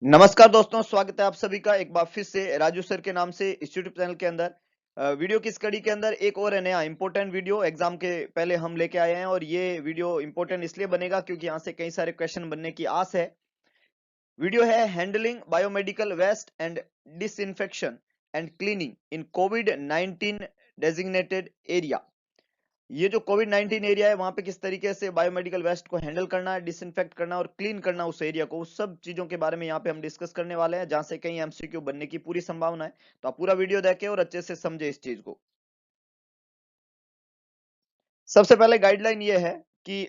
नमस्कार दोस्तों, स्वागत है आप सभी का एक बार फिर से राजू सर के नाम से इस यूट्यूब चैनल के अंदर। वीडियो की स्टडी के अंदर एक और है नया इंपॉर्टेंट वीडियो एग्जाम के पहले हम लेके आए हैं और ये वीडियो इंपॉर्टेंट इसलिए बनेगा क्योंकि यहाँ से कई सारे क्वेश्चन बनने की आस है। वीडियो है handling biomedical waste and disinfection and cleaning in covid 19 designated area. ये जो कोविड 19 एरिया है वहां पे किस तरीके से बायोमेडिकल वेस्ट को हैंडल करना है, डिसइंफेक्ट करना और क्लीन करना उस एरिया को, उस सब चीजों के बारे में यहाँ पे हम डिस्कस करने वाले हैं, जहां से कहीं एमसीक्यू बनने की पूरी संभावना है। तो आप पूरा वीडियो देखें और अच्छे से समझे इस चीज को। सबसे पहले गाइडलाइन ये है कि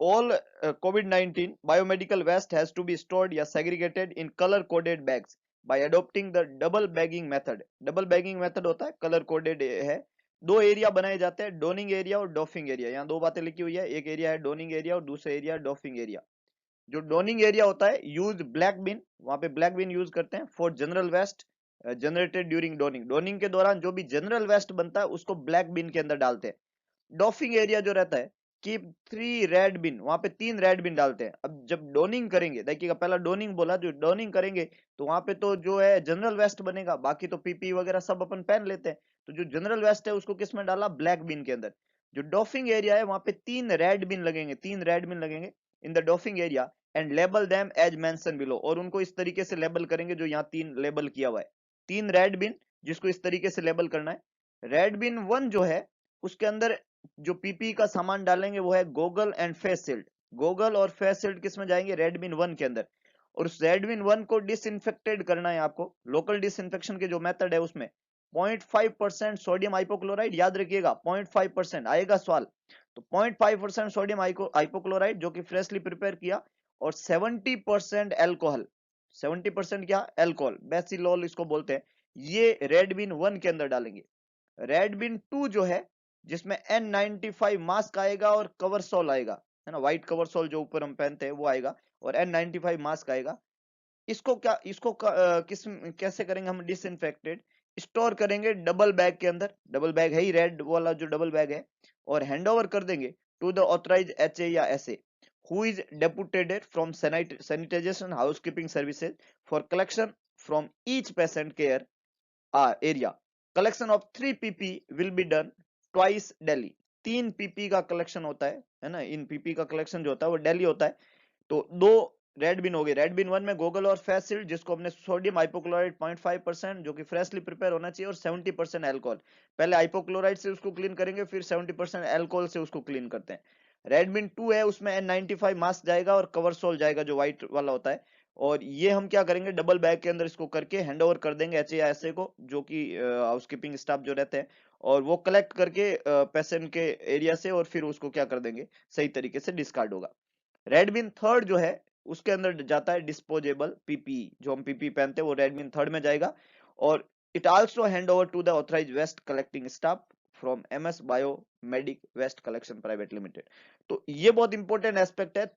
all covid 19 biomedical waste has to be stored या segregated in colour coded bags by adopting the double bagging method. Double bagging method होता है, कलर कोडेड है। दो एरिया बनाए जाते हैं, डोनिंग एरिया और डॉफिंग एरिया। यहाँ दो बातें लिखी हुई है, एक एरिया है डोनिंग एरिया और दूसरा एरिया डॉफिंग एरिया। जो डोनिंग एरिया होता है, यूज ब्लैक बिन, वहां पे ब्लैक बिन यूज करते हैं for general waste generated during donning. Donning के दौरान जो भी जनरल वेस्ट बनता है उसको ब्लैक बिन के अंदर डालते हैं। डॉफिंग एरिया जो रहता है, कीप 3 रेड बिन, वहां पे 3 रेड बिन डालते हैं। अब जब डोनिंग करेंगे, देखिएगा पहला डोनिंग बोला, जो डोनिंग करेंगे तो वहां पे तो जो है जनरल वेस्ट बनेगा, बाकी तो पीपी वगैरह सब अपन पहन लेते हैं। तो जो जनरल वेस्ट है उसको किस में डाला, ब्लैक बिन के अंदर। जो डॉफिंग एरिया है वहां पे 3 रेड बिन लगेंगे, 3 रेड बिन लगेंगे in the doffing area and label them as mention below. और उनको इस तरीके से लेबल करेंगे जो यहाँ 3 लेबल किया हुआ है। 3 रेड बिन जिसको इस तरीके से लेबल करना है। रेड बिन 1 जो है उसके अंदर जो पीपी का सामान डालेंगे वो है goggle and face shield. Goggle और फेस शील्ड किस में जाएंगे, रेडबिन 1 के अंदर। और उस रेडबिन 1 को डिसइंफेक्टेड करना है आपको। लोकल डिसइंफेक्शन के जो मेथड है उसमें 0.5% सोडियम हाइपोक्लोराइड, याद रखिएगा 0.5% आएगा सवाल। तो 0.5% सोडियम हाइपोक्लोराइड जो कि फ्रेशली प्रिपेयर किया, और 70% एल्कोहल। 70% क्या, एल्कोहल, बेसिलोल इसको बोलते हैं। ये रेडबिन 1 के अंदर डालेंगे। रेडबिन 2 जो है जिसमें N95 मास्क आएगा और कवर सॉल आएगा, है ना, व्हाइट कवर सॉल जो ऊपर हम पहनते हैं वो आएगा, और N95 मास्क आएगा। इसको क्या, इसको किस कैसे करेंगे हम डिसइंफेक्टेड, स्टोर करेंगे डबल बैग के अंदर। डबल बैग है ही, रेड वाला जो डबल बैग है। और हैंड ओवर कर देंगे टू द ऑथराइज HA या SA who is deputated from sanitisation housekeeping services for collection from each patient care area. Collection of 3 PP will be done twice daily. 3 PP का collection होता है ना। इन PP का collection जो होता है वो डेली होता है। तो दो रेडबिन हो गए। रेडबिन 1 में गोगल और फेस शील्ड जिसको हमने सोडियम हाइपोक्लोराइड 0.5% जो कि फ्रेशली प्रिपेयर होना चाहिए, और 70% एल्कोहल। पहले हाइपोक्लोराइड से उसको क्लीन करेंगे, फिर 70% एल्कोहल से उसको क्लीन करते हैं। रेडबिन 2 है, उसमें N95 मास्क जाएगा और कवर सोल जाएगा जो व्हाइट वाला होता है। और ये हम क्या करेंगे, डबल बैग के अंदर इसको करके हैंड ओवर कर देंगे HA या SA को, जो कि हाउसकीपिंग स्टाफ जो रहते हैं। और वो कलेक्ट करके पेशेंट के एरिया से, और फिर उसको क्या कर देंगे, सही तरीके से डिस्कार्ड होगा। रेडबिन 3 जो है उसके अंदर जाता है डिस्पोजेबल पीपी, जो हम पीपी पहनते हैं वो रेडबिन 3 में जाएगा। और it also hand over to the authorise waste collecting staff from MS biomedic waste collection private limited. तो ये बहुत इंपॉर्टेंट एस्पेक्ट है।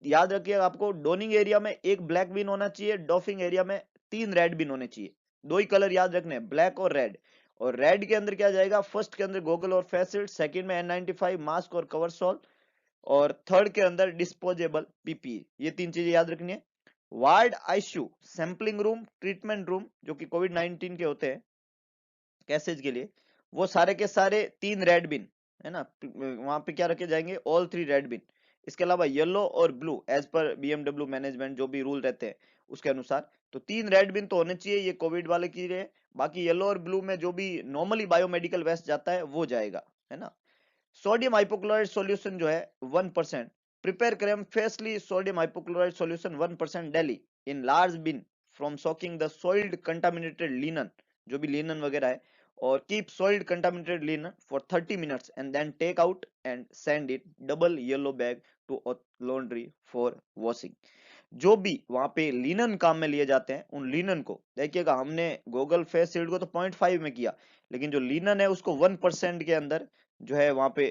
याद रखिएगा, आपको डोनिंग एरिया में एक ब्लैक बिन होना चाहिए, डॉफिंग एरिया में 3 रेड बिन होने चाहिए। दो ही कलर याद रखने, ब्लैक और रेड। और रेड के अंदर क्या जाएगा, फर्स्ट के अंदर गोगल और फेस शील्ड, सेकंड में N95 मास्क और कवर सॉल, और थर्ड के अंदर डिस्पोजेबल पीपी। ये 3 चीजें याद रखनी है। Ward, ICU, sampling room, treatment room जो कि कोविड 19 के होते हैं कैसेज के लिए, वो सारे के सारे 3 रेड बिन, है ना। वहां पे क्या रखे जाएंगे, ऑल 3 रेड बिन। इसके अलावा येलो और ब्लू एज पर BMW मैनेजमेंट जो भी रूल रहते हैं उसके अनुसार। तो 3 रेड बिन तो होने चाहिए, ये कोविड वाले के लिए। बाकी येलो और ब्लू में जो भी नॉर्मली बायोमेडिकल वेस्ट जाता है वो जाएगा, है ना। सोडियम हाइपोक्लोराइड सॉल्यूशन जो है 1%, प्रिपेयर करें freshly sodium hypochlorite solution 1% daily in large bin from soaking the soiled contaminated linen, जो भी लिनन वगैरह है। और keep soiled contaminated linen for 30 minutes and then take out and send it double yellow bag to laundry for washing. जो भी वहां पे linen काम में लिए जाते हैं उन लिनन को, देखिएगा हमने गूगल फेस शील्ड को तो 0.5 में किया, लेकिन जो लिनन है उसको 1% के अंदर जो है वहां पे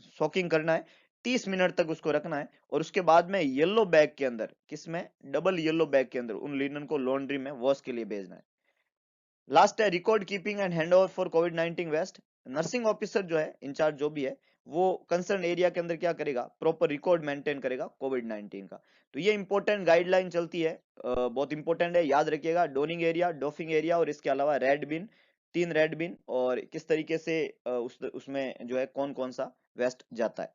सोकिंग करना है। 30 मिनट तक उसको रखना है, और उसके बाद में येलो बैग के अंदर, किसमें, डबल येलो बैग के अंदर उन लिनन को लॉन्ड्री में वॉश के लिए भेजना है। लास्ट है record keeping and handover for कोविड-19 वेस्ट। नर्सिंग ऑफिसर जो है, इंचार्ज जो भी है, वो कंसर्न एरिया के अंदर क्या करेगा, प्रॉपर रिकॉर्ड मेंटेन करेगा कोविड-19 का। तो ये इंपॉर्टेंट गाइडलाइन चलती है, बहुत इंपॉर्टेंट है, याद रखिएगा। डोनिंग एरिया, डॉफिंग एरिया और इसके अलावा रेड बिन, 3 रेड बिन, और किस तरीके से उसमें जो है कौन कौन सा वेस्ट जाता है।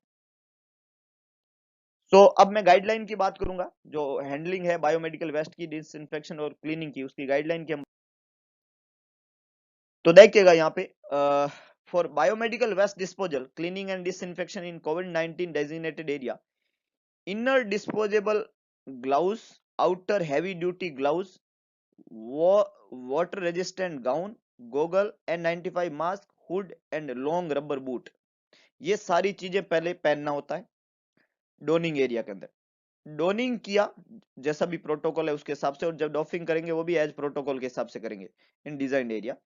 तो अब मैं गाइडलाइन की बात करूंगा, जो हैंडलिंग है बायोमेडिकल वेस्ट की, डिसइंफेक्शन और क्लीनिंग की, उसकी गाइडलाइन की हम। तो देखिएगा यहाँ पे, for biomedical waste disposal, cleaning and disinfection in कोविड-19 designated area, inner disposable gloves, outer heavy duty gloves, water resistant gown, goggle, N95 mask, hood and long rubber boot, ये सारी चीजें पहले पहनना होता है डोनिंग एरिया के अंदर। डोनिंग किया जैसा भी प्रोटोकॉल है उसके हिसाब से, और जब डॉफिंग करेंगे वो भी एज प्रोटोकॉल के हिसाब से करेंगे in design area.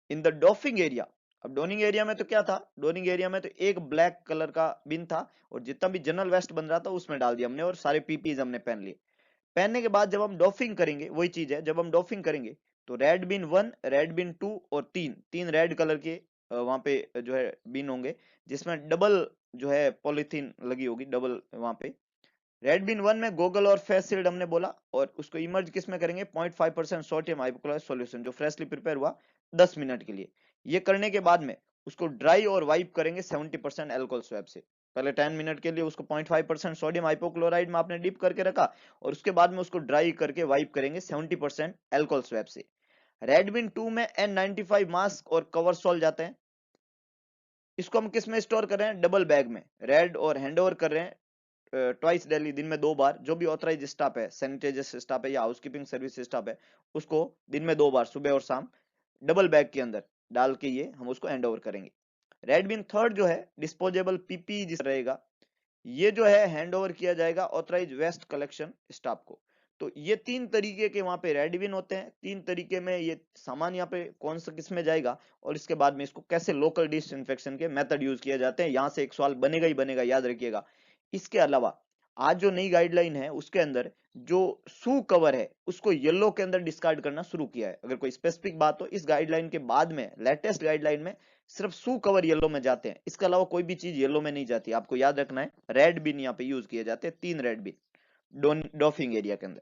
In the doffing area, अब डोनिंग एरिया में तो क्या था, डोनिंग एरिया में तो एक ब्लैक कलर का बिन था, और जितना भी जनरल वेस्ट बन रहा था उसमें डाल दिया हमने, और सारे पीपीज हमने पहन लिए। पहनने के बाद जब हम डॉफिंग करेंगे, वही चीज है, जब हम डॉफिंग करेंगे तो रेड बिन 1, रेड बिन 2 और 3, तीन रेड कलर के वहां पे जो है बिन होंगे, जिसमें डबल जो है पॉलिथीन लगी होगी, डबल वहां पे। रेड बिन 1 में गोगल और फेस शील्ड हमने बोला, और उसको इमर्ज किस में करेंगे, 0.5% सोडियम हाइपोक्लोराइड सॉल्यूशन जो फ्रेशली प्रिपेयर हुआ 10 मिनट के लिए। ये करने के बाद में उसको ड्राई और वाइप करेंगे 70% अल्कोहल स्वैब से। पहले 10 मिनट के लिए उसको 0.5% सोडियम हाइपोक्लोराइड में आपने डिप करके रखा, और उसके बाद में उसको ड्राई करके वाइप करेंगे 70% अल्कोहल स्वैब से। रेड बिन 2 में N95 मास्क और कवर सॉल जाते हैं। इसको हम किस में स्टोर कर रहे हैं, डबल बैग में। रेड और हैंडओवर कर रहे हैं ट्वाइस डेली, दिन में 2 बार। जो भी ऑथराइज स्टाफ है, सैनिटाइजर स्टाफ है या हाउसकीपिंग सर्विस स्टाफ है, उसको दिन में 2 बार, सुबह और शाम, डबल बैग के अंदर डाल के ये हम उसको हैंड ओवर करेंगे। रेड बिन थर्ड जो है डिस्पोजेबल पीपी जिस रहेगा, ये जो है हैंड ओवर किया जाएगा ऑथराइज वेस्ट कलेक्शन स्टाफ को। तो ये 3 तरीके के वहां पे रेड बिन होते हैं, 3 तरीके में ये सामान यहाँ पे कौन सा किस में जाएगा, और इसके बाद में इसको कैसे लोकल डिसइंफेक्शन के मेथड यूज किए जाते हैं, यहां से एक सवाल बनेगा ही बनेगा, याद रखिएगा। इसके अलावा आज जो नई गाइडलाइन है उसके अंदर जो शू कवर है उसको येलो के अंदर डिस्कार्ड करना शुरू किया है। अगर कोई स्पेसिफिक बात हो, इस गाइडलाइन के बाद में लेटेस्ट गाइडलाइन में सिर्फ शू कवर येलो में जाते हैं, इसके अलावा कोई भी चीज येलो में नहीं जाती। आपको याद रखना है, रेड बिन यहाँ पे यूज किए जाते हैं, 3 रेड बिन डॉफिंग एरिया के अंदर।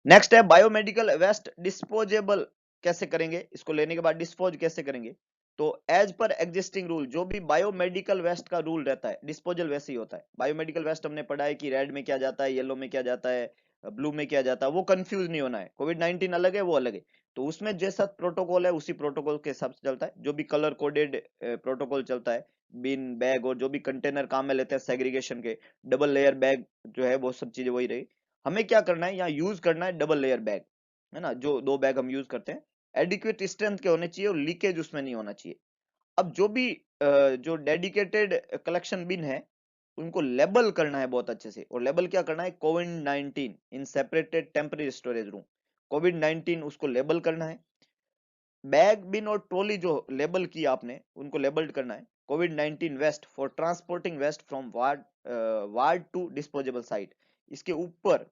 नेक्स्ट है बायोमेडिकल वेस्ट डिस्पोजेबल, कैसे करेंगे इसको, लेने के बाद डिस्पोज कैसे करेंगे। तो एज पर एग्जिस्टिंग रूल, जो भी बायोमेडिकल वेस्ट का रूल रहता है, डिस्पोजल वैसे ही होता है। बायोमेडिकल वेस्ट हमने पढ़ा है कि रेड में क्या जाता है, येलो में क्या जाता है, ब्लू में क्या जाता है, वो कंफ्यूज नहीं होना है। कोविड-19 अलग है, वो अलग है। तो उसमें जैसा प्रोटोकॉल है उसी प्रोटोकॉल के हिसाब से चलता है। जो भी कलर कोडेड प्रोटोकॉल चलता है, बिन बैग और जो भी कंटेनर काम में लेते हैं सेग्रीगेशन के, डबल लेयर बैग जो है, वो सब चीजें वही रही। हमें क्या करना है, यहाँ यूज करना है डबल लेयर बैग, है ना, जो 2 बैग हम यूज करते हैं। एडिक्वेट स्ट्रेंथ के होने चाहिए और लीकेज उसमें नहीं होना चाहिए। अब जो भी जो डेडिकेटेड कलेक्शन बिन है, उनको लेबल करना है बहुत अच्छे से। और लेबल क्या करना है, कोविड-19 इन सेपरेटेड टेम्परेरी स्टोरेज रूम, कोविड-19 उसको लेबल करना है। बैग बिन और ट्रॉली जो लेबल किया आपने, उनको लेबल्ड करना है। कोविड-19 waste for transporting waste from ward ward to disposable site, इसके ऊपर,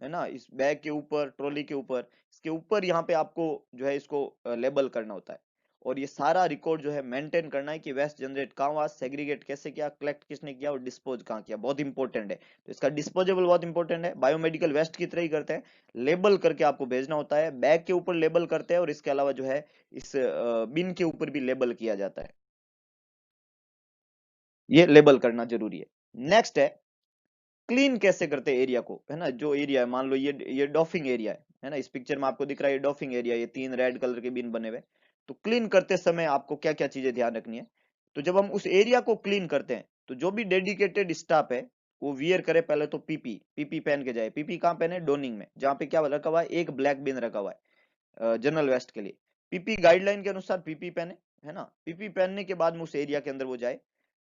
है ना, इस बैग के ऊपर, ट्रॉली के ऊपर, इसके ऊपर यहाँ पे आपको जो है इसको लेबल करना होता है। और ये सारा रिकॉर्ड जो है मेंटेन करना है कि वेस्ट जनरेट कहाँ हुआ, सेग्रीगेट कैसे किया, कलेक्ट किसने किया और डिस्पोज कहाँ किया, बहुत इंपॉर्टेंट है। तो इसका डिस्पोजेबल बहुत इंपॉर्टेंट है, बायोमेडिकल वेस्ट की तरह ही करते हैं, लेबल करके आपको भेजना होता है। बैग के ऊपर लेबल करते हैं, और इसके अलावा जो है इस बिन के ऊपर भी लेबल किया जाता है। ये लेबल करना जरूरी है। नेक्स्ट है क्लीन कैसे करते हैं एरिया को, है ना। जो एरिया है, मान लो ये डॉफिंग एरिया है ना, इस पिक्चर में आपको दिख रहा है ये डॉफिंग एरिया, ये 3 रेड कलर के बिन बने हुए। तो क्लीन करते समय आपको क्या क्या चीजें ध्यान रखनी है। तो जब हम उस एरिया को क्लीन करते हैं, तो जो भी डेडिकेटेड स्टाफ है वो वियर करे पहले तो पीपी, पीपी पहन के जाए। पीपी कहाँ पहने, डोनिंग में, जहाँ पे क्या रखा हुआ है, एक ब्लैक बिन रखा हुआ है जनरल वेस्ट के लिए। पीपी गाइडलाइन के अनुसार पीपी पहने, है ना। पीपी पहनने के बाद में उस एरिया के अंदर वो जाए।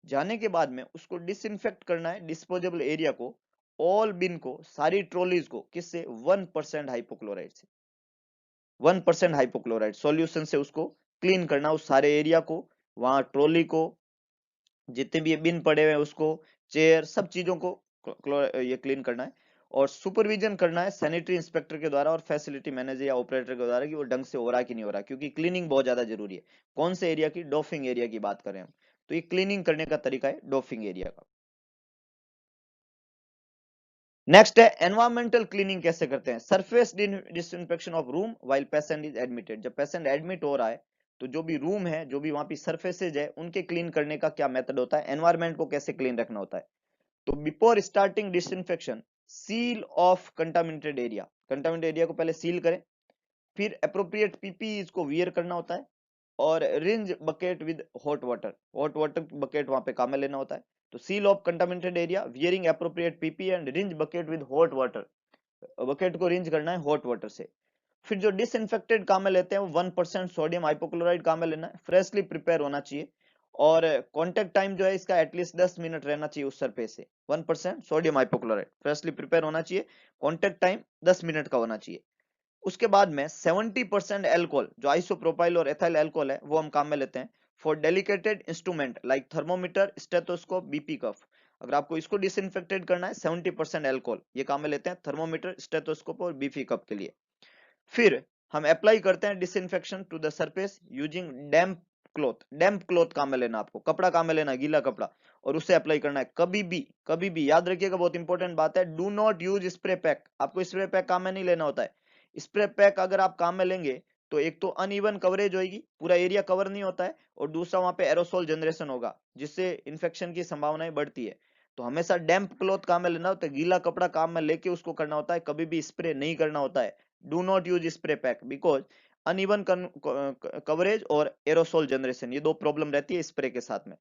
जाने के बाद में उसको डिसइंफेक्ट करना है डिस्पोजेबल एरिया को, ऑल बिन को, सारी ट्रॉलीज को, किससे, 1% हाइपोक्लोराइड से। 1% हाइपोक्लोराइड सॉल्यूशन से उसको क्लीन करना, उस सारे एरिया को, वहां ट्रॉली को, जितने भी ये बिन पड़े हुए हैं उसको, चेयर, सब चीजों को ये क्लीन करना है। और सुपरविजन करना है सैनिटरी इंस्पेक्टर के द्वारा और फैसिलिटी मैनेजर या ऑपरेटर के द्वारा कि वो ढंग से हो रहा है कि नहीं हो रहा, क्योंकि क्लीनिंग बहुत ज्यादा जरूरी है। कौन से एरिया की? डॉफिंग एरिया की बात करें हम, तो ये क्लीनिंग करने का तरीका है डॉफिंग एरिया का। नेक्स्ट है एनवायरमेंटल क्लीनिंग कैसे करते हैं? Surface disinfection of room while patient is admitted. जब पेशेंट एडमिट हो रहा है तो जो भी रूम है, जो भी वहां पे सरफेसेज है, उनके क्लीन करने का क्या मेथड होता है, एनवायरमेंट को कैसे क्लीन रखना होता है। तो before starting disinfection seal of contaminated area, contaminated area को पहले सील करें, फिर अप्रोप्रिएट पीपी को वियर करना होता है, और rinse bucket with hot water bucket वहां पे काम में लेना होता है। तो seal of contaminated area, wearing appropriate PP and rinse bucket with hot water, bucket को रिंज करना है हॉट वाटर से। फिर जो डिसइंफेक्टेड काम में लेते हैं वो 1% सोडियम हाइपोक्लोराइड काम में लेना है, फ्रेशली प्रिपेयर होना चाहिए, और कांटेक्ट टाइम जो है इसका एटलीस्ट 10 मिनट रहना चाहिए उस सरफेस से। 1% सोडियम हाइपोक्लोराइड फ्रेशली प्रिपेयर होना चाहिए, कांटेक्ट टाइम 10 मिनट का होना चाहिए। उसके बाद में 70% एल्कोहल, जो आइसोप्रोपाइल और एथाइल एल्कोहल है, वो हम काम में लेते हैं for dedicated instrument like thermometer, stethoscope, BP cuff. अगर आपको इसको डिसइंफेक्टेड करना है 70% एल्कोहल ये काम में लेते हैं थर्मोमीटर, स्टेथोस्कोप और बीपी कफ के लिए। फिर हम अप्लाई करते हैं disinfection to the surface using damp cloth. Damp cloth काम में लेना, आपको कपड़ा काम में लेना है, गीला कपड़ा, और उसे अप्लाई करना है। कभी भी याद रखिएगा, बहुत इंपॉर्टेंट बात है, do not use spray pack. आपको स्प्रे पैक काम में नहीं लेना होता है। स्प्रे पैक अगर आप काम में लेंगे तो एक तो अनइवन कवरेज होगी, पूरा एरिया कवर नहीं होता है, और दूसरा वहां पे एरोसोल जनरेशन होगा जिससे इन्फेक्शन की संभावनाएं बढ़ती है। तो हमेशा डैम्प क्लॉथ काम में लेना होता है, गीला कपड़ा काम में लेके उसको करना होता है, कभी भी स्प्रे नहीं करना होता है। Do not use spray pack because uneven coverage और एरोसोल जनरेशन, ये दो प्रॉब्लम रहती है स्प्रे के साथ में।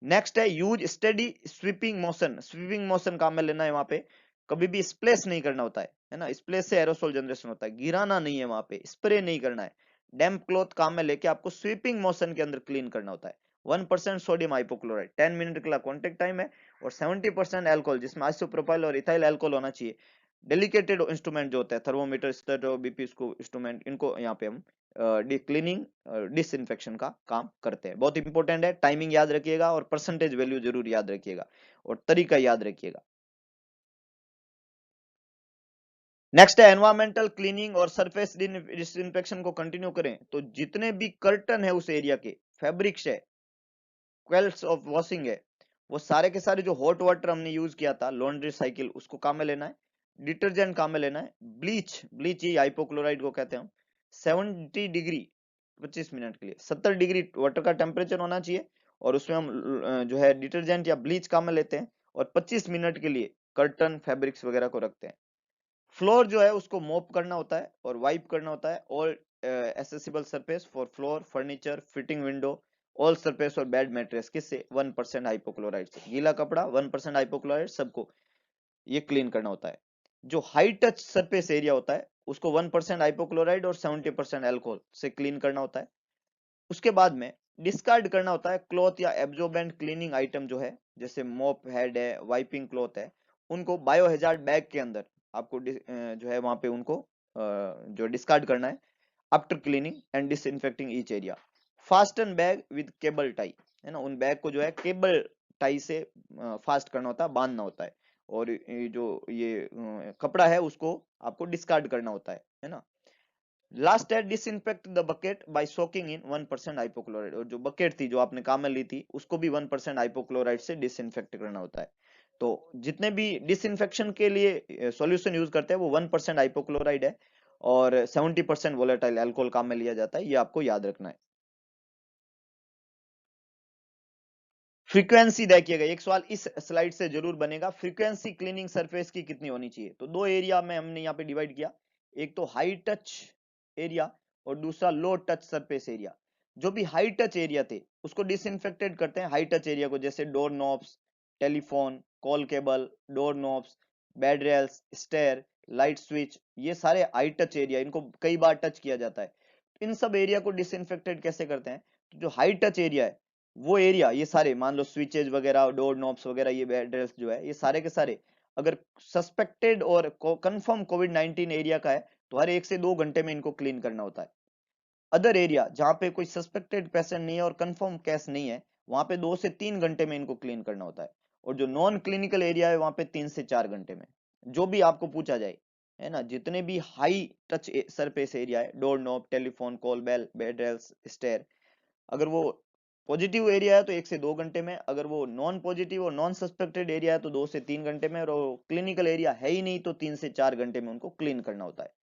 नेक्स्ट है use steady sweeping motion. Sweeping motion काम में लेना है, वहां पे कभी भी स्प्लेश नहीं करना होता है ना, स्प्लेश से एरोसोल जनरेशन होता है, गिराना नहीं है, वहां पे स्प्रे नहीं करना है। डैम्प क्लॉथ काम में लेके आपको स्वीपिंग मोशन के अंदर क्लीन करना होता है। 1% सोडियम हाइपोक्लोराइड, 10 मिनट का कॉन्टेक्ट टाइम है, और 70% एल्कोहल जिसमें आइसोप्रोपाइल और इथाइल एल्कोहल होना चाहिए। डेलिकेटेड इंस्ट्रूमेंट जो होता है थर्मोमीटर, स्टेथो, बीपी इंस्ट्रूमेंट, इनको यहाँ पे हम क्लीनिंग डिसइंफेक्शन का काम करते हैं। बहुत इंपॉर्टेंट है, टाइमिंग याद रखिएगा और परसेंटेज वैल्यू जरूर याद रखिएगा और तरीका याद रखिएगा। नेक्स्ट है एनवायरमेंटल क्लीनिंग और सरफेस डिसइंफेक्शन को कंटिन्यू करें तो जितने भी कर्टन है उस एरिया के, फैब्रिक्स है, क्वेल्स ऑफ वॉशिंग है, वो सारे के सारे जो हॉट वाटर हमने यूज किया था लॉन्ड्री साइकिल, उसको काम में लेना है। डिटर्जेंट काम में लेना है। ब्लीच, ब्लीच ही हाइपोक्लोराइड को कहते हैं हम। 70 डिग्री 25 मिनट के लिए 70 डिग्री वाटर का टेम्परेचर होना चाहिए, और उसमें हम जो है डिटर्जेंट या ब्लीच काम में लेते हैं, और 25 मिनट के लिए कर्टन फैब्रिक्स वगैरह को रखते हैं। फ्लोर जो है उसको मोप करना होता है और वाइप करना होता है। All accessible surface for floor, furniture, fitting window, all surface और बेड मैट्रेस, किससे? 1% हाइपोक्लोराइड से। गीला कपड़ा 1% हाइपोक्लोराइड, सबको ये क्लीन करना होता है। जो हाई टच सरफेस एरिया होता है उसको 1% हाइपोक्लोराइड और 70% एल्कोहल से क्लीन करना होता है। उसके बाद में डिस्कार्ड करना होता है क्लॉथ या एब्जॉर्बेंट क्लीनिंग आइटम जो है, जैसे मोप हेड है, वाइपिंग क्लॉथ है, उनको बायोहैजार्ड बैग के अंदर आपको जो है वहां पे उनको जो डिस्कार्ड करना है after cleaning and disinfecting each area. Fasten bag with cable tie, है ना, उन बैग को जो है केबल टाई से फास्ट करना होता है, बांधना होता है, और ये जो ये कपड़ा है उसको आपको डिस्कार्ड करना होता है ना। लास्ट है disinfect the bucket by soaking in 1% hypochlorite, और जो बकेट थी जो आपने काम में ली थी उसको भी 1% हाइपोक्लोराइड से डिसइंफेक्ट करना होता है। तो जितने भी डिसइंफेक्शन के लिए सॉल्यूशन यूज करते हैं वो 1% हाइपोक्लोराइड है, और 70% वोलेटाइल अल्कोहल काम में लिया जाता है, ये आपको याद रखना है। फ्रीक्वेंसी देखिएगा, एक सवाल इस स्लाइड से जरूर बनेगा, फ्रीक्वेंसी क्लीनिंग सरफेस की कितनी होनी चाहिए? तो दो एरिया में हमने यहाँ पे डिवाइड किया, एक तो हाई टच एरिया और दूसरा लो टच सरफेस एरिया। जो भी हाई टच एरिया थे उसको डिसइंफेक्टेड करते हैं, हाई टच एरिया को, जैसे door knobs, telephone, call cable, door knobs, bed rails, stair, light switch, ये सारे हाई टच एरिया, इनको कई बार टच किया जाता है। इन सब एरिया को डिसइंफेक्टेड कैसे करते हैं? तो जो हाई टच एरिया है वो एरिया, ये सारे मान लो स्विचेज वगैरह, डोर नॉब्स वगैरह, ये एड्रेस जो है, ये सारे के सारे अगर सस्पेक्टेड और कंफर्म कोविड-19 एरिया का है तो हर 1 से 2 घंटे में इनको क्लीन करना होता है। अदर एरिया जहां पे कोई सस्पेक्टेड पेशेंट नहीं है और कंफर्म केस नहीं है, वहां पे 2 से 3 घंटे में इनको क्लीन करना होता है, और जो नॉन क्लिनिकल एरिया है वहां पे 3 से 4 घंटे में। जो भी आपको पूछा जाए, है ना, जितने भी हाई टच सरफेस एरिया है, door knob, telephone, call bell, bed rails, stair, अगर वो पॉजिटिव एरिया है तो 1 से 2 घंटे में, अगर वो नॉन पॉजिटिव और नॉन सस्पेक्टेड एरिया है तो 2 से 3 घंटे में, और क्लिनिकल एरिया है ही नहीं तो 3 से 4 घंटे में उनको क्लीन करना होता है।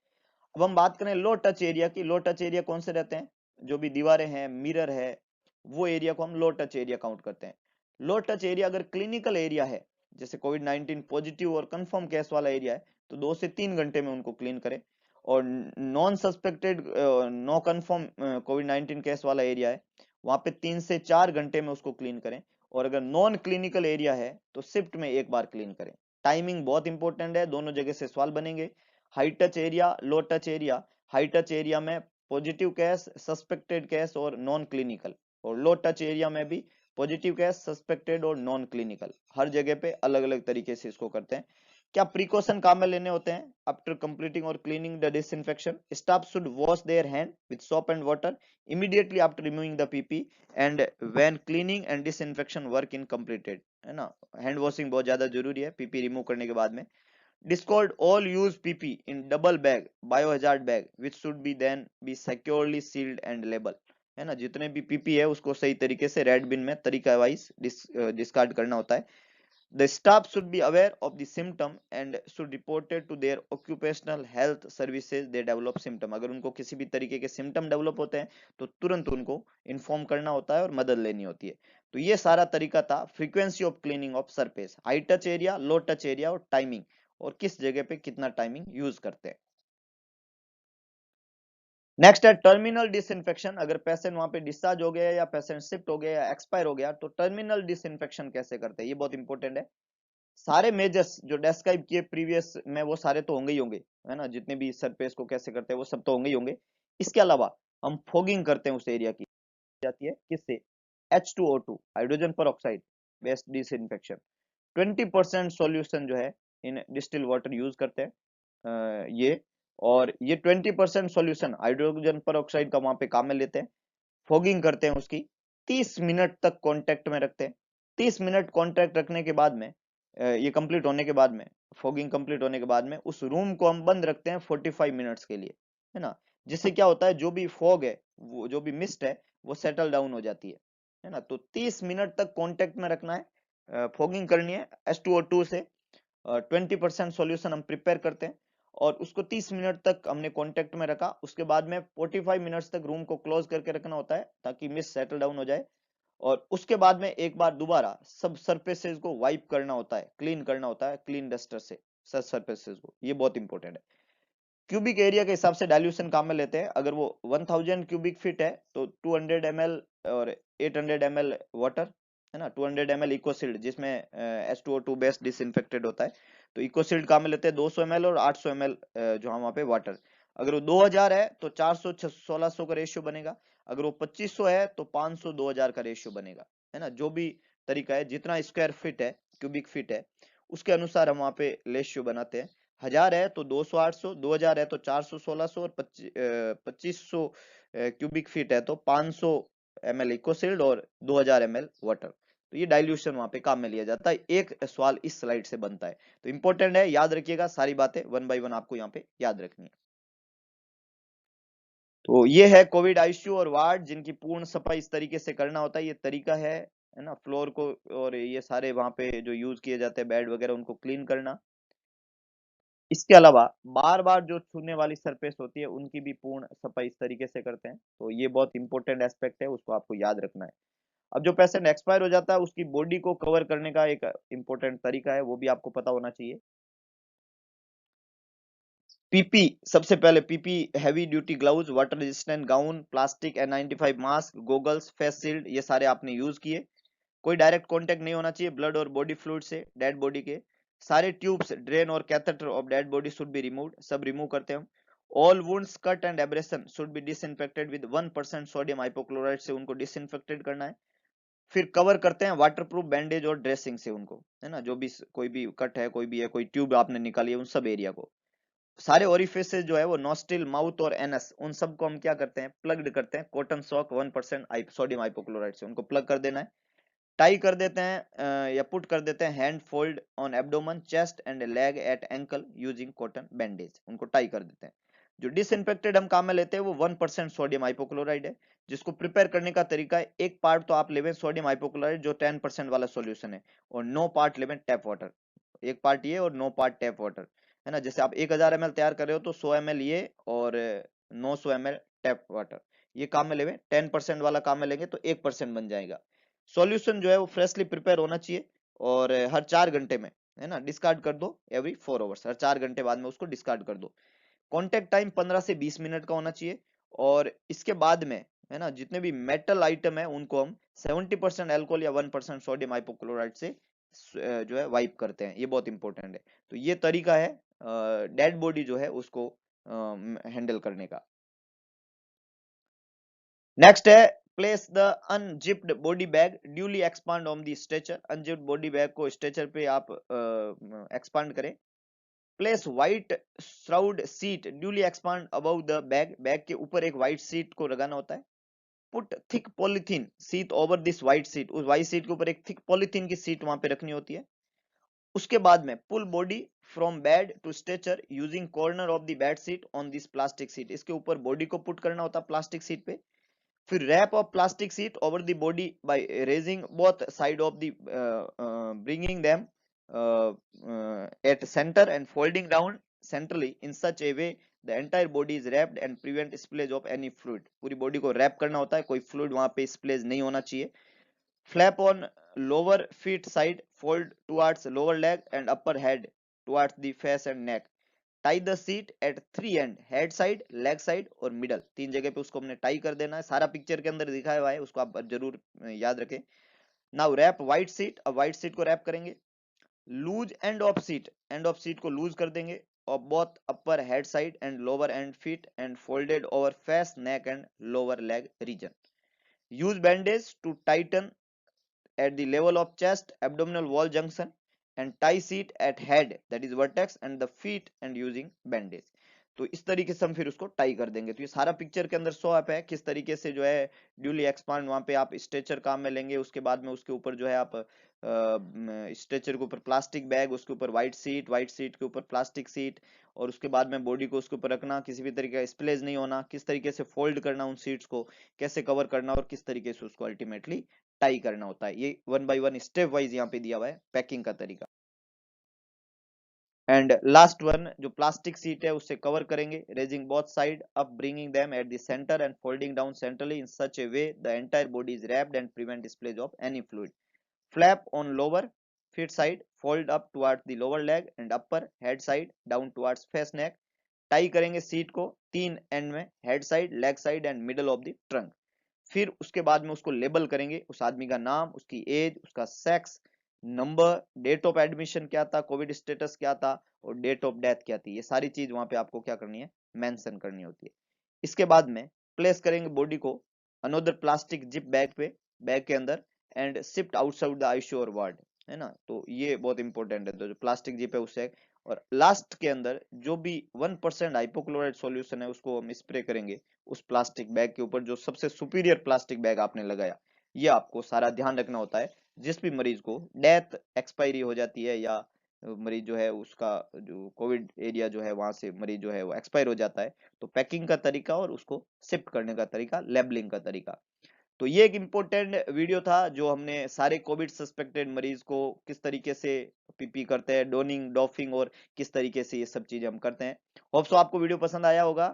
अब हम बात करें लो टच एरिया की। लो टच एरिया कौन से रहते हैं? जो भी दीवारें हैं, मिरर है, वो एरिया को हम लो टच एरिया काउंट करते हैं। लो टच एरिया अगर क्लिनिकल एरिया है, जैसे कोविड-19 पॉजिटिव और कंफर्म केस वाला एरिया है, तो 2 से 3 घंटे में उनको क्लीन करें। और नॉन सस्पेक्टेड, नो कंफर्म कोविड-19 केस वाला एरिया है, वहां पे 3 से 4 घंटे में उसको क्लीन करें। और अगर नॉन क्लिनिकल एरिया है तो शिफ्ट में एक बार क्लीन करें। टाइमिंग बहुत इंपॉर्टेंट है, दोनों जगह से सवाल बनेंगे। High touch area, low touch area. High touch area में पॉजिटिव केस, सस्पेक्टेड केस और नॉन क्लिनिकल, और लो टच एरिया में भी पॉजिटिव केस, सस्पेक्टेड और नॉन क्लिनिकल। हर जगह पे अलग अलग तरीके से इसको करते हैं। क्या प्रिकॉशन काम में लेने होते हैं आफ्टर कंप्लीटिंग और cleaning the disinfection? Staff should wash their hand with soap and water immediately after removing the PP and when cleaning and disinfection work in completed, है ना। हैंड वॉशिंग बहुत ज्यादा जरूरी है पीपी रिमूव करने के बाद में। Discard all used PP in double bag, biohazard bag, which should be then be securely sealed and label, है ना। जितने भी पीपी है उसको सही तरीके से रेड बिन में तरीका वाइज डिस्कार्ड करना होता है। The staff should be aware of the symptom and should report it to their occupational health services they develop symptom। अगर उनको किसी भी तरीके के सिम्टम डेवलप होते हैं तो तुरंत उनको इन्फॉर्म करना होता है और मदद लेनी होती है। तो ये सारा तरीका था frequency of cleaning of surface, high touch area, low touch area और टाइमिंग, और किस जगह पे कितना टाइमिंग यूज करते हैं। नेक्स्ट है टर्मिनल डिसइंफेक्शन। अगर पेशेंट वहां पे डिस्चार्ज हो गया या पेशेंट शिफ्ट हो गया या एक्सपायर हो गया तो टर्मिनल डिसइंफेक्शन कैसे करते हैं, ये बहुत इंपॉर्टेंट है। सारे मेजर्स जो डिस्क्राइब किए प्रीवियस में वो सारे तो होंगे ही होंगे, है ना। जितने भी सरफेस को कैसे करते हैं वो सब तो होंगे ही होंगे। इसके अलावा हम फॉगिंग करते हैं उस एरिया की, जाती है किससे? H2O2 हाइड्रोजन पर ऑक्साइड बेस्ड डिसइंफेक्शन। 20% सॉल्यूशन जो है इन डिस्टिल वाटर यूज करते हैं, ये, और ये 20% सॉल्यूशन हाइड्रोजन पर ऑक्साइड का वहां पे काम में लेते हैं। फॉगिंग करते हैं उसकी, 30 मिनट तक कांटेक्ट में रखते हैं। 30 मिनट कांटेक्ट रखने के बाद में, ये कंप्लीट होने के बाद में, फॉगिंग कंप्लीट होने के बाद में उस रूम को हम बंद रखते हैं 45 मिनट्स के लिए, है ना। जिससे क्या होता है, जो भी फॉग है, वो जो भी मिस्ट है, वो सेटल डाउन हो जाती है ना। तो 30 मिनट तक कांटेक्ट में रखना है, फॉगिंग करनी है H2O2 से। 20% सॉल्यूशन हम प्रिपेयर करते हैं और उसको 30 मिनट तक हमने कांटेक्ट में रखा। उसके बाद में 45 मिनट्स तक रूम को क्लोज करके रखना होता है ताकि मिस्ट सेटल डाउन हो जाए। और उसके बाद में एक बार दोबारा सब सरफेसेस को वाइप करना होता है, क्लीन करना होता है क्लीन डस्टर से सब सरफेसेस को। ये बहुत इंपॉर्टेंट है। क्यूबिक एरिया के हिसाब से डाइल्यूशन काम में लेते हैं। अगर वो 1000 क्यूबिक फीट है तो 200 ml और 800 ml वाटर, है ना। 200 ml इकोसिल्ड जिसमें H2O2 बेस्ड डिसइंफेक्टेड होता है, तो इकोसिल्ड काम में लेते हैं 200 ml और 800 ml जो हम वहाँ पे वाटर। अगर वो 2000 है तो 400 1600 का रेशियो बनेगा। अगर वो 2500 है तो 500 2000 का रेशियो बनेगा, है ना। जो भी तरीका है, जितना स्क्वायर फीट है, क्यूबिक फीट है, उसके अनुसार हम वहाँ पे रेशियो बनाते हैं। 1000 है तो 200 800, 2000 है तो 400 1600, और 2500 क्यूबिक फीट है तो 500 ml इकोसिल्ड और 2000 ml वाटर। तो ये डाइल्यूशन वहां पे काम में लिया जाता है। एक सवाल इस स्लाइड से बनता है, तो इंपॉर्टेंट है, याद रखिएगा सारी बातें वन बाय वन आपको यहाँ पे याद रखनी है। तो ये है कोविड आईसीयू और वार्ड जिनकी पूर्ण सफाई इस तरीके से करना होता है। ये तरीका है ना। फ्लोर को और ये सारे वहां पे जो यूज किए जाते हैं बेड वगैरह उनको क्लीन करना। इसके अलावा बार बार जो छूने वाली सरफेस होती है उनकी भी पूर्ण सफाई इस तरीके से करते हैं। तो ये बहुत इंपॉर्टेंट एस्पेक्ट है, उसको आपको याद रखना है। अब जो पेशेंट एक्सपायर हो जाता है उसकी बॉडी को कवर करने का एक इंपॉर्टेंट तरीका है, वो भी आपको पता होना चाहिए। पीपी, सबसे पहले PP heavy duty gloves, water resistant gown, plastic N95 mask, goggles, face shield, ये सारे आपने यूज किए। कोई डायरेक्ट कांटेक्ट नहीं होना चाहिए ब्लड और बॉडी फ्लूइड से डेड बॉडी के। सारे ट्यूब्स, ड्रेन और catheter of dead body should be removed, सब रिमूव करते हैं हम। All wounds, cut and abrasion should be disinfected with 1% sodium hypochlorite से उनको डिसइंफेक्टेड करना है। फिर कवर करते हैं वाटरप्रूफ बैंडेज और ड्रेसिंग से उनको, है ना। जो भी कोई भी कट है, कोई भी है, कोई ट्यूब आपने निकाली है, उन सब एरिया को। सारे ओरिफिसेस जो है वो नोस्ट्रिल, माउथ और एनस, उन सबको हम क्या करते हैं, प्लग्ड करते हैं कॉटन सॉक 1% सोडियम हाइपोक्लोराइड से, उनको प्लग कर देना है। टाई कर देते हैं या पुट कर देते हैं hand fold on abdomen, chest and leg at ankle using cotton bandage, उनको टाई कर देते हैं। जो डिसइंफेक्टेड हम काम में लेते हैं वो 1% सोडियम हाइपोक्लोराइड है, जिसको प्रिपेयर करने का तरीका है, एक पार्ट तो आप लेवें सोडियम हाइपोक्लोराइड जो 10% वाला सॉल्यूशन है, और 9 पार्ट लेवें टैप वाटर, एक पार्ट ये और 9 पार्ट टैप वाटर, है ना। जैसे आप 1000 ml तैयार कर रहे हो तो 100 ml ये और 900 ml टैप वाटर, ये काम में लेवें। 10% वाला काम में लेंगे तो 1% बन जाएगा। सॉल्यूशन जो है वो फ्रेशली प्रिपेयर होना चाहिए, और हर 4 घंटे में, है ना, डिस्कार्ड कर दो एवरी 4 आवर्स, हर 4 घंटे बाद में उसको डिस्कार्ड कर दो। कांटेक्ट टाइम 15 से 20 मिनट का होना चाहिए, और इसके बाद में, है ना, जितने भी मेटल आइटम है उनको हम 70% अल्कोहल या 1% सोडियम हाइपोक्लोराइड से जो है वाइप करते हैं, ये बहुत इंपॉर्टेंट है। तो ये तरीका है डेड बॉडी जो है उसको हैंडल करने का। नेक्स्ट है place the unzipped body bag duly expand on the stretcher, unzipped body bag को स्ट्रेचर पे आप एक्सपांड करें। Place white shroud sheet duly expand above the bag, bag के ऊपर एक व्हाइट सीट को लगाना होता है। Put thick polythene sheet over this white sheet, उस व्हाइट सीट के ऊपर एक थिक पॉलिथीन की सीट वहां पे रखनी होती है। उसके बाद में pull body from bed to stretcher using corner of the bed sheet on this plastic sheet, इसके ऊपर बॉडी को पुट करना होता है प्लास्टिक सीट पे। फिर wrap of plastic sheet over the body by raising both side of the bringing them at center and folding down centrally in such a way the entire body is wrapped and prevent spillage of any fluid, पूरी body को rap करना होता है, कोई fluid वहां पे स्प्लेज नहीं होना चाहिए। Flap on lower feet side, fold towards lower leg and upper head towards the face and neck. Tie the sheet at 3 end, head side, leg side और मिडल, 3 जगह पे उसको हमने टाई कर देना है, सारा पिक्चर के अंदर दिखाया हुआ है, उसको आप जरूर याद रखें। नाउ रैप व्हाइट सीट, अब व्हाइट सीट को रैप करेंगे। Loose end of sheet, end of sheet को लूज कर देंगे, और both upper head side and lower end feet end folded over face, neck and lower leg region. Use bandage to tighten at the level of chest abdominal wall junction and tie seat at head that is vertex and the feet and using bandage। तो इस तरीके से हम फिर उसको tie कर देंगे। तो ये सारा पिक्चर के अंदर शो अप है किस तरीके से जो है ड्यूली एक्सपांड वहां पे आप स्ट्रेचर काम में लेंगे, उसके बाद में उसके ऊपर जो है आप स्ट्रेचर के ऊपर प्लास्टिक बैग, उसके ऊपर व्हाइट सीट के ऊपर प्लास्टिक सीट, और उसके बाद में बॉडी को उसके ऊपर रखना, किसी भी तरीके का स्प्लेज नहीं होना, किस तरीके से फोल्ड करना उन सीट्स को, कैसे कवर करना, और किस तरीके से उसको अल्टीमेटली टाई करना होता है। ये 1 बाय 1 स्टेप वाइज यहाँ पे दिया हुआ है पैकिंग का तरीका। एंड लास्ट वन जो प्लास्टिक सीट है उससे कवर करेंगे, raising both side up, bringing them at the centre and folding down centrally in such a way the entire body is wrapped and prevent spillage of any fluid. Flap on lower feet side, fold up towards the lower leg and upper head side down towards face neck. Tie करेंगे sheet को 3 end में, head side, leg side and middle of the trunk. फिर उसके बाद में उसको label करेंगे, उस आदमी का नाम, उसकी एज, उसका sex, number, date of admission क्या था, कोविड स्टेटस क्या था, और डेट ऑफ डेथ क्या थी, ये सारी चीज वहां पे आपको क्या करनी है, मेंशन करनी होती है। इसके बाद में प्लेस करेंगे बॉडी को अनदर प्लास्टिक जिप बैग पे, बैग के अंदर, and shift outside the ICU और वार्ड, है ना। तो ये बहुत इंपॉर्टेंट है, तो जो प्लास्टिक जिप है उससे, और लास्ट के अंदर जो भी 1% हाइपोक्लोराइड सॉल्यूशन है उसको हम स्प्रे करेंगे उस प्लास्टिक बैग के ऊपर, जो सबसे सुपीरियर प्लास्टिक बैग आपने लगाया। ये आपको सारा ध्यान रखना होता है। जिस भी मरीज को डेथ एक्सपायरी हो जाती है, या मरीज जो है उसका जो कोविड एरिया जो है वहां से मरीज जो है वो एक्सपायर हो जाता है, तो पैकिंग का तरीका और उसको शिफ्ट करने का तरीका, लेबलिंग का तरीका। तो ये एक इम्पोर्टेंट वीडियो था जो हमने सारे कोविड सस्पेक्टेड मरीज को किस तरीके से पीपी करते हैं, डोनिंग, डॉफिंग, और किस तरीके से ये सब चीजें हम करते हैं। होप्सो आपको वीडियो पसंद आया होगा,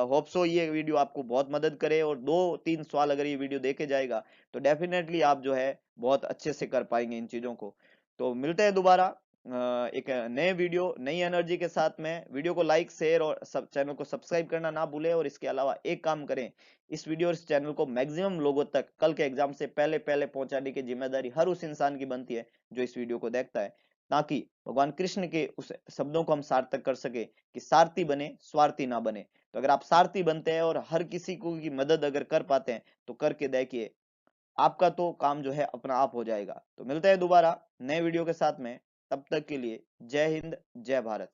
होप्सो ये वीडियो आपको बहुत मदद करे, और 2-3 सवाल अगर ये वीडियो देखे जाएगा तो डेफिनेटली आप जो है बहुत अच्छे से कर पाएंगे इन चीजों को। तो मिलते हैं दोबारा एक नए वीडियो, नई एनर्जी के साथ में। वीडियो को लाइक, शेयर और सब चैनल को सब्सक्राइब करना ना भूलें, और इसके अलावा एक काम करें, इस वीडियो और इस चैनल को मैक्सिमम लोगों तक कल के एग्जाम से पहले पहले पहुंचाने की जिम्मेदारी हर उस इंसान की बनती है जो इस वीडियो को देखता है, ताकि भगवान कृष्ण के उस शब्दों को हम सार्थक कर सके कि सारथी बने, स्वार्थी ना बने। तो अगर आप सारथी बनते हैं और हर किसी को की मदद अगर कर पाते हैं तो करके देखिए, आपका तो काम जो है अपना आप हो जाएगा। तो मिलते हैं दोबारा नए वीडियो के साथ में, तब तक के लिए जय हिंद, जय भारत।